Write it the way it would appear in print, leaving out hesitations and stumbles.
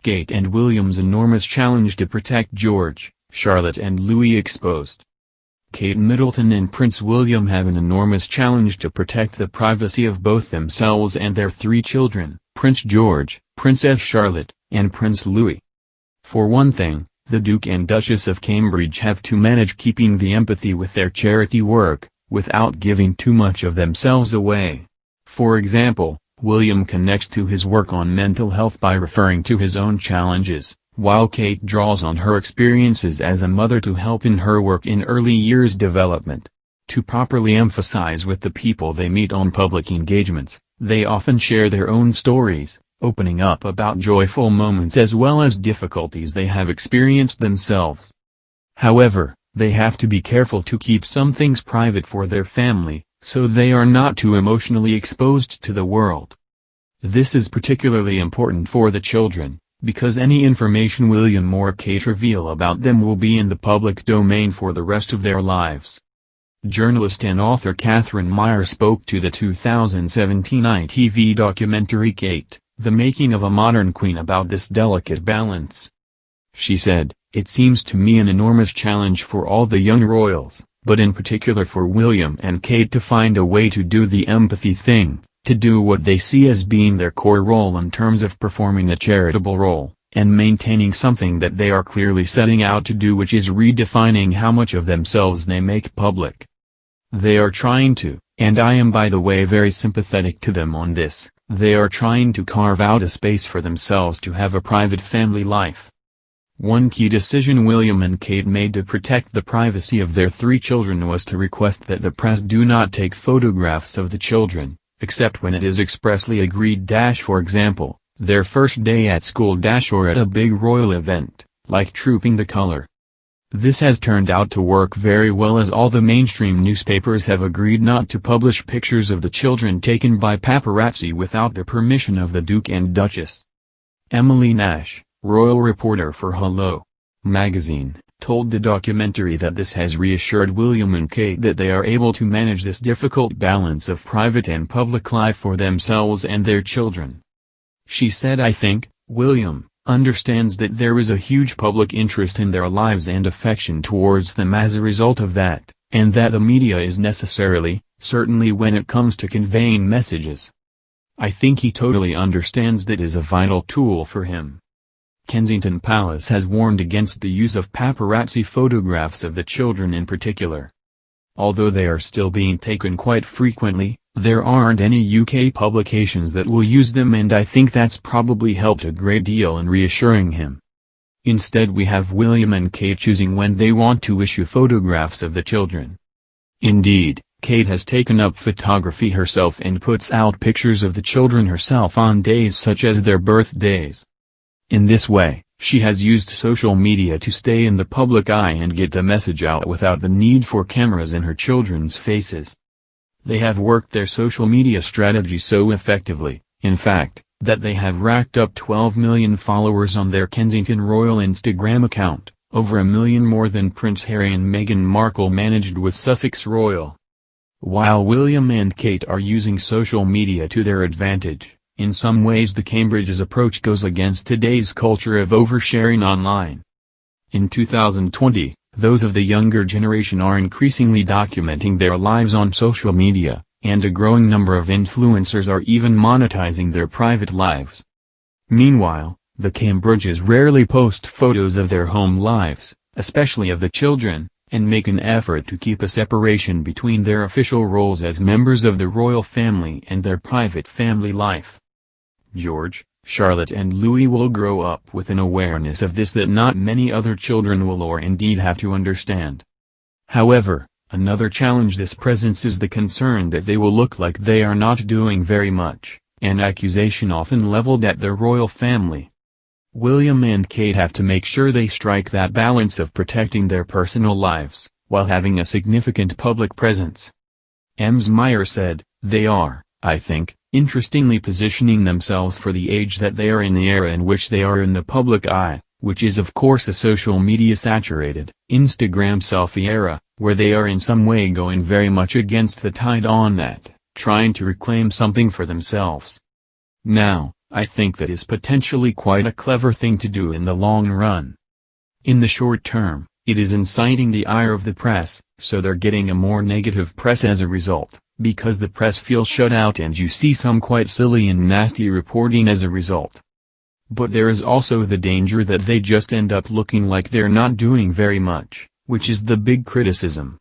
Kate and William's enormous challenge to protect George, Charlotte and Louis exposed. Kate Middleton and Prince William have an enormous challenge to protect the privacy of both themselves and their three children, Prince George, Princess Charlotte, and Prince Louis. For one thing, the Duke and Duchess of Cambridge have to manage keeping the empathy with their charity work, without giving too much of themselves away. For example, William connects to his work on mental health by referring to his own challenges, while Kate draws on her experiences as a mother to help in her work in early years development. To properly emphasize with the people they meet on public engagements, they often share their own stories, opening up about joyful moments as well as difficulties they have experienced themselves. However, they have to be careful to keep some things private for their family, so they are not too emotionally exposed to the world. This is particularly important for the children, because any information William or Kate reveal about them will be in the public domain for the rest of their lives. Journalist and author Catherine Meyer spoke to the 2017 ITV documentary Kate, The Making of a Modern Queen about this delicate balance. She said, "It seems to me an enormous challenge for all the young royals, but in particular for William and Kate to find a way to do the empathy thing, to do what they see as being their core role in terms of performing a charitable role, and maintaining something that they are clearly setting out to do, which is redefining how much of themselves they make public. They are trying to, and I am by the way very sympathetic to them on this, they are trying to carve out a space for themselves to have a private family life." One key decision William and Kate made to protect the privacy of their three children was to request that the press do not take photographs of the children, except when it is expressly agreed. For example, their first day at school or at a big royal event, like Trooping the Color. This has turned out to work very well, as all the mainstream newspapers have agreed not to publish pictures of the children taken by paparazzi without the permission of the Duke and Duchess. Emily Nash, royal reporter for Hello magazine, told the documentary that this has reassured William and Kate that they are able to manage this difficult balance of private and public life for themselves and their children. She said, "I think, William understands that there is a huge public interest in their lives and affection towards them as a result of that, and that the media is necessarily, certainly when it comes to conveying messages. I think he totally understands that is a vital tool for him." Kensington Palace has warned against the use of paparazzi photographs of the children in particular. Although they are still being taken quite frequently, there aren't any UK publications that will use them, and I think that's probably helped a great deal in reassuring him. Instead, we have William and Kate choosing when they want to issue photographs of the children. Indeed, Kate has taken up photography herself and puts out pictures of the children herself on days such as their birthdays. In this way, she has used social media to stay in the public eye and get the message out without the need for cameras in her children's faces. They have worked their social media strategy so effectively, in fact, that they have racked up 12 million followers on their Kensington Royal Instagram account, over a million more than Prince Harry and Meghan Markle managed with Sussex Royal. While William and Kate are using social media to their advantage, in some ways the Cambridge's approach goes against today's culture of oversharing online. In 2020, those of the younger generation are increasingly documenting their lives on social media, and a growing number of influencers are even monetizing their private lives. Meanwhile, the Cambridges rarely post photos of their home lives, especially of the children, and make an effort to keep a separation between their official roles as members of the royal family and their private family life. George, Charlotte and Louis will grow up with an awareness of this that not many other children will or indeed have to understand. However, another challenge this presents is the concern that they will look like they are not doing very much, an accusation often leveled at the royal family. William and Kate have to make sure they strike that balance of protecting their personal lives, while having a significant public presence. Ms. Meyer said, "They are, I think, interestingly positioning themselves for the age that they are in, the era in which they are in the public eye, which is of course a social media saturated, Instagram selfie era, where they are in some way going very much against the tide on that, trying to reclaim something for themselves. Now, I think that is potentially quite a clever thing to do in the long run. In the short term, it is inciting the ire of the press, so they're getting a more negative press as a result, because the press feels shut out and you see some quite silly and nasty reporting as a result. But there is also the danger that they just end up looking like they're not doing very much, which is the big criticism.